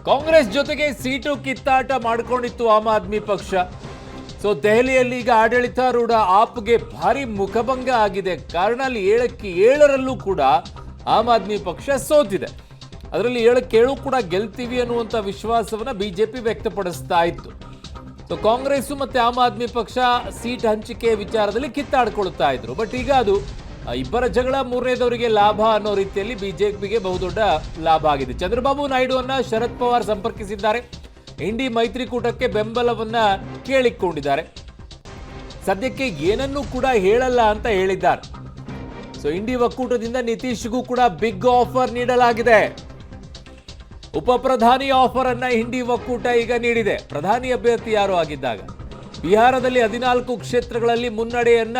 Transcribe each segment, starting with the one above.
ಕಾಂಗ್ರೆಸ್ ಜೊತೆಗೆ ಸೀಟು ಕಿತ್ತಾಟ ಮಾಡಿಕೊಂಡಿತ್ತು ಆಮ್ ಆದ್ಮಿ ಪಕ್ಷ. ಸೊ ದೆಹಲಿಯಲ್ಲಿ ಈಗ ಆಡಳಿತಾರೂಢ ಆಪ್ಗೆ ಭಾರಿ ಮುಖಭಂಗ ಆಗಿದೆ. ಕಾರಣ ಅಲ್ಲಿ 7ಕ್ಕೆ 7ರಲ್ಲೂ ಕೂಡ ಆಮ್ ಆದ್ಮಿ ಪಕ್ಷ ಸೋತಿದೆ. ಅದರಲ್ಲಿ 7ಕ್ಕೆ 7 ಕೂಡ ಗೆಲ್ತೀವಿ ಅನ್ನುವಂಥ ವಿಶ್ವಾಸವನ್ನ ಬಿಜೆಪಿ ವ್ಯಕ್ತಪಡಿಸ್ತಾ ಇತ್ತು. ಸೊ ಕಾಂಗ್ರೆಸ್ ಮತ್ತೆ ಆಮ್ ಆದ್ಮಿ ಪಕ್ಷ ಸೀಟ್ ಹಂಚಿಕೆ ವಿಚಾರದಲ್ಲಿ ಕಿತ್ತಾಡ್ಕೊಳ್ತಾ ಇದ್ರು. ಬಟ್ ಈಗ ಅದು ಇಬ್ಬರ ಜಗಳ ಮೂರನೇದವರಿಗೆ ಲಾಭ ಅನ್ನೋ ರೀತಿಯಲ್ಲಿ ಬಿಜೆಪಿಗೆ ಬಹುದೊಡ್ಡ ಲಾಭ ಆಗಿದೆ. ಚಂದ್ರಬಾಬು ನಾಯ್ಡುವನ್ನ ಶರದ್ ಪವಾರ್ ಸಂಪರ್ಕಿಸಿದ್ದಾರೆ. ಇಂಡಿ ಮೈತ್ರಿಕೂಟಕ್ಕೆ ಬೆಂಬಲವನ್ನ ಕೇಳಿಕೊಂಡಿದ್ದಾರೆ. ಸದ್ಯಕ್ಕೆ ಏನನ್ನೂ ಕೂಡ ಹೇಳಲ್ಲ ಅಂತ ಹೇಳಿದ್ದಾರೆ. ಸೊ ಇಂಡಿ ಒಕ್ಕೂಟದಿಂದ ನಿತೀಶ್ಗೂ ಕೂಡ ಬಿಗ್ ಆಫರ್ ನೀಡಲಾಗಿದೆ. ಉಪ ಪ್ರಧಾನಿ ಆಫರ್ ಅನ್ನ ಇಂಡಿ ಒಕ್ಕೂಟ ಈಗ ನೀಡಿದೆ. ಪ್ರಧಾನಿ ಅಭ್ಯರ್ಥಿ ಯಾರು ಆಗಿದ್ದಾಗ ಬಿಹಾರದಲ್ಲಿ 14 ಕ್ಷೇತ್ರಗಳಲ್ಲಿ ಮುನ್ನಡೆಯನ್ನ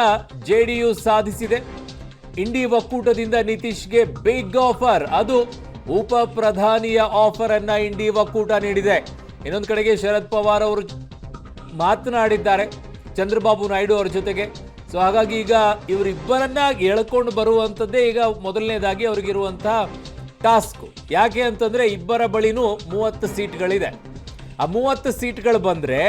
ಜೆಡಿಯು ಸಾಧಿಸಿದೆ. ಇಂಡಿ ಒಕ್ಕೂಟದಿಂದ ನಿತೀಶ್ಗೆ ಬಿಗ್ ಆಫರ್, ಅದು ಉಪ ಪ್ರಧಾನಿಯ ಆಫರ್ ಅನ್ನ ಇಂಡಿ ಒಕ್ಕೂಟ ನೀಡಿದೆ. ಇನ್ನೊಂದು ಕಡೆಗೆ ಶರದ್ ಪವಾರ್ ಅವರು ಮಾತನಾಡಿದ್ದಾರೆ ಚಂದ್ರಬಾಬು ನಾಯ್ಡು ಅವರ ಜೊತೆಗೆ. ಸೊ ಹಾಗಾಗಿ ಈಗ ಇವರಿಬ್ಬರನ್ನ ಎಳ್ಕೊಂಡು ಬರುವಂಥದ್ದೇ ಈಗ ಮೊದಲನೇದಾಗಿ ಅವ್ರಿಗಿರುವಂತಹ ಟಾಸ್ಕ್. ಯಾಕೆ ಅಂತಂದ್ರೆ ಇಬ್ಬರ ಬಳಿನೂ 30 ಸೀಟ್ಗಳಿದೆ. ಆ 30 ಸೀಟ್ಗಳು ಬಂದ್ರೆ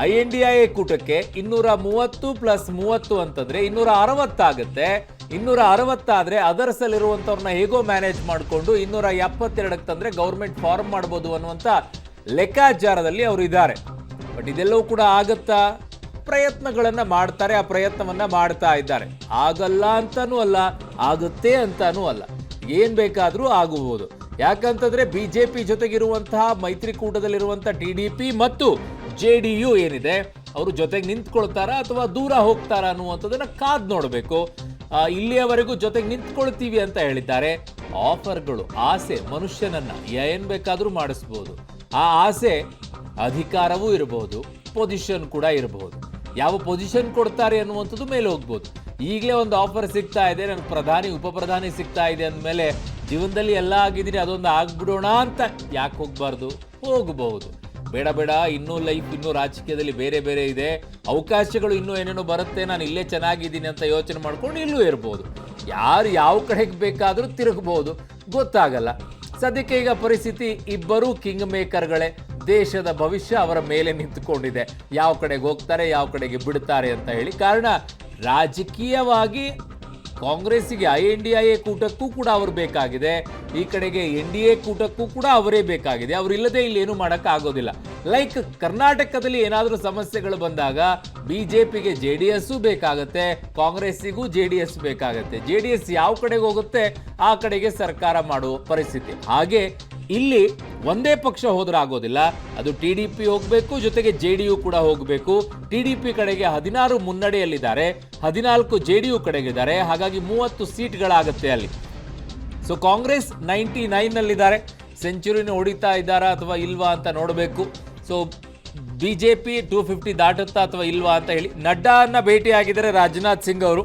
INDIA ಕೂಟಕ್ಕೆ 230 ಪ್ಲಸ್ 30 ಅಂತಂದ್ರೆ 260 ಆಗುತ್ತೆ. 260 ಆದ್ರೆ ಅದರ್ಸ್ ಅಲ್ಲಿರುವಂತವ್ರನ್ನ ಹೇಗೋ ಮ್ಯಾನೇಜ್ ಮಾಡಿಕೊಂಡು 272ಕ್ಕೆ ತಂದ್ರೆ ಗೌರ್ಮೆಂಟ್ ಫಾರ್ಮ್ ಮಾಡ್ಬೋದು ಅನ್ನುವಂತ ಲೆಕ್ಕಾಚಾರದಲ್ಲಿ ಅವರು ಇದ್ದಾರೆ. ಬಟ್ ಇದೆಲ್ಲವೂ ಕೂಡ ಆಗತ್ತಾ? ಪ್ರಯತ್ನಗಳನ್ನ ಮಾಡ್ತಾರೆ, ಆ ಪ್ರಯತ್ನವನ್ನ ಮಾಡ್ತಾ ಇದ್ದಾರೆ. ಆಗಲ್ಲ ಅಂತಾನೂ ಅಲ್ಲ, ಆಗುತ್ತೆ ಅಂತಾನೂ ಅಲ್ಲ, ಏನ್ ಬೇಕಾದ್ರೂ ಆಗಬಹುದು. ಯಾಕಂತಂದ್ರೆ ಬಿಜೆಪಿ ಜೊತೆಗಿರುವಂತಹ ಮೈತ್ರಿಕೂಟದಲ್ಲಿರುವಂತಹ TDP ಮತ್ತು JDU ಏನಿದೆ ಅವರು ಜೊತೆಗೆ ನಿಂತ್ಕೊಳ್ತಾರಾ ಅಥವಾ ದೂರ ಹೋಗ್ತಾರಾ ಅನ್ನುವಂಥದ್ದನ್ನ ಕಾದ್ ನೋಡಬೇಕು. ಇಲ್ಲಿಯವರೆಗೂ ಜೊತೆಗೆ ನಿಂತ್ಕೊಳ್ತೀವಿ ಅಂತ ಹೇಳಿದ್ದಾರೆ. ಆಫರ್ಗಳು, ಆಸೆ ಮನುಷ್ಯನನ್ನ ಏನ್ ಬೇಕಾದ್ರೂ ಮಾಡಿಸ್ಬೋದು. ಆ ಆಸೆ ಅಧಿಕಾರವೂ ಇರಬಹುದು, ಪೊಸಿಷನ್ ಕೂಡ ಇರಬಹುದು. ಯಾವ ಪೊಸಿಷನ್ ಕೊಡ್ತಾರೆ ಅನ್ನುವಂಥದ್ದು ಮೇಲೆ ಹೋಗ್ಬೋದು. ಈಗಲೇ ಒಂದು ಆಫರ್ ಸಿಗ್ತಾ ಇದೆ, ನನಗೆ ಪ್ರಧಾನಿ ಉಪ ಪ್ರಧಾನಿ ಸಿಗ್ತಾ ಇದೆ ಅಂದಮೇಲೆ ಜೀವನದಲ್ಲಿ ಎಲ್ಲ ಆಗಿದ್ದೀನಿ ಅದೊಂದು ಆಗ್ಬಿಡೋಣ ಅಂತ ಯಾಕೆ ಹೋಗ್ಬಾರ್ದು? ಹೋಗಬಹುದು. ಬೇಡ ಬೇಡ, ಇನ್ನೂ ಲೈಫ್, ಇನ್ನೂ ರಾಜಕೀಯದಲ್ಲಿ ಬೇರೆ ಬೇರೆ ಇದೆ, ಅವಕಾಶಗಳು ಇನ್ನೂ ಏನೇನೋ ಬರುತ್ತೆ, ನಾನು ಇಲ್ಲೇ ಚೆನ್ನಾಗಿದ್ದೀನಿ ಅಂತ ಯೋಚನೆ ಮಾಡ್ಕೊಂಡು ಇಲ್ಲೂ ಇರ್ಬೋದು. ಯಾರು ಯಾವ ಕಡೆಗೆ ಬೇಕಾದರೂ ತಿರುಗಬಹುದು, ಗೊತ್ತಾಗಲ್ಲ. ಸದ್ಯಕ್ಕೆ ಈಗ ಪರಿಸ್ಥಿತಿ ಇಬ್ಬರೂ ಕಿಂಗ್ ಮೇಕರ್ಗಳೇ. ದೇಶದ ಭವಿಷ್ಯ ಅವರ ಮೇಲೆ ನಿಂತುಕೊಂಡಿದೆ. ಯಾವ ಕಡೆಗೆ ಹೋಗ್ತಾರೆ, ಯಾವ ಕಡೆಗೆ ಬಿಡ್ತಾರೆ ಅಂತ ಹೇಳಿ. ಕಾರಣ ರಾಜಕೀಯವಾಗಿ ಕಾಂಗ್ರೆಸ್ಸಿಗೆ INDIA ಕೂಟಕ್ಕೂ ಕೂಡ ಅವರು ಬೇಕಾಗಿದೆ, ಈ ಕಡೆಗೆ NDA ಕೂಟಕ್ಕೂ ಕೂಡ ಅವರೇ ಬೇಕಾಗಿದೆ. ಅವರಿಲ್ಲದೆ ಇಲ್ಲಿ ಏನು ಮಾಡೋಕ್ಕಾಗೋದಿಲ್ಲ. ಲೈಕ್ ಕರ್ನಾಟಕದಲ್ಲಿ ಏನಾದರೂ ಸಮಸ್ಯೆಗಳು ಬಂದಾಗ ಬಿಜೆಪಿಗೆ JDS ಬೇಕಾಗತ್ತೆ, ಕಾಂಗ್ರೆಸ್ಸಿಗೂ JDS ಬೇಕಾಗತ್ತೆ. JDS ಯಾವ ಕಡೆಗೆ ಹೋಗುತ್ತೆ ಆ ಕಡೆಗೆ ಸರ್ಕಾರ ಮಾಡುವ ಪರಿಸ್ಥಿತಿ. ಹಾಗೆ ಇಲ್ಲಿ ಒಂದೇ ಪಕ್ಷ ಹೋದ್ರೆ ಆಗೋದಿಲ್ಲ, ಅದು TDP ಹೋಗಬೇಕು, ಜೊತೆಗೆ JDU ಕೂಡ ಹೋಗಬೇಕು. TDP ಕಡೆಗೆ 16 ಮುನ್ನಡೆಯಲ್ಲಿದ್ದಾರೆ, 14 JDU ಕಡೆಗಿದ್ದಾರೆ. ಹಾಗಾಗಿ 30 ಸೀಟ್ಗಳಾಗುತ್ತೆ ಅಲ್ಲಿ. ಸೊ ಕಾಂಗ್ರೆಸ್ 99ನಲ್ಲಿದ್ದಾರೆ. ಸೆಂಚುರಿನ ಹೊಡಿತಾ ಇದ್ದಾರಾ ಅಥವಾ ಇಲ್ವಾ ಅಂತ ನೋಡಬೇಕು. ಸೊ ಬಿಜೆಪಿ 250 ದಾಟುತ್ತಾ ಅಥವಾ ಇಲ್ವಾ ಅಂತ ಹೇಳಿ. ನಡ್ಡಾನ್ನ ಭೇಟಿಯಾಗಿದ್ದಾರೆ ರಾಜನಾಥ್ ಸಿಂಗ್ ಅವರು.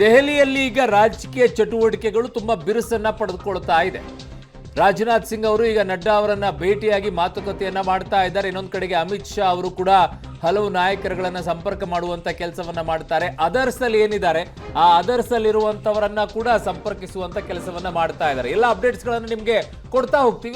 ದೆಹಲಿಯಲ್ಲಿ ಈಗ ರಾಜಕೀಯ ಚಟುವಟಿಕೆಗಳು ತುಂಬಾ ಬಿರುಸನ್ನ ಪಡೆದುಕೊಳ್ತಾ ಇದೆ. ರಾಜನಾಥ್ ಸಿಂಗ್ ಅವರು ಈಗ ನಡ್ಡಾ ಅವರನ್ನ ಭೇಟಿಯಾಗಿ ಮಾತುಕತೆಯನ್ನ ಮಾಡ್ತಾ ಇದ್ದಾರೆ. ಇನ್ನೊಂದು ಕಡೆಗೆ ಅಮಿತ್ ಶಾ ಅವರು ಕೂಡ ಹಲವು ನಾಯಕರುಗಳನ್ನ ಸಂಪರ್ಕ ಮಾಡುವಂತ ಕೆಲಸವನ್ನ ಮಾಡ್ತಾರೆ. ಅದರ್ಸ್ ಅಲ್ಲಿ ಏನಿದ್ದಾರೆ ಆ ಅದರ್ಸ್ ಅಲ್ಲಿ ಇರುವಂತವರನ್ನ ಕೂಡ ಸಂಪರ್ಕಿಸುವಂತ ಕೆಲಸವನ್ನ ಮಾಡ್ತಾ ಇದ್ದಾರೆ. ಎಲ್ಲ ಅಪ್ಡೇಟ್ಸ್ ಗಳನ್ನ ನಿಮ್ಗೆ ಕೊಡ್ತಾ ಹೋಗ್ತೀವಿ.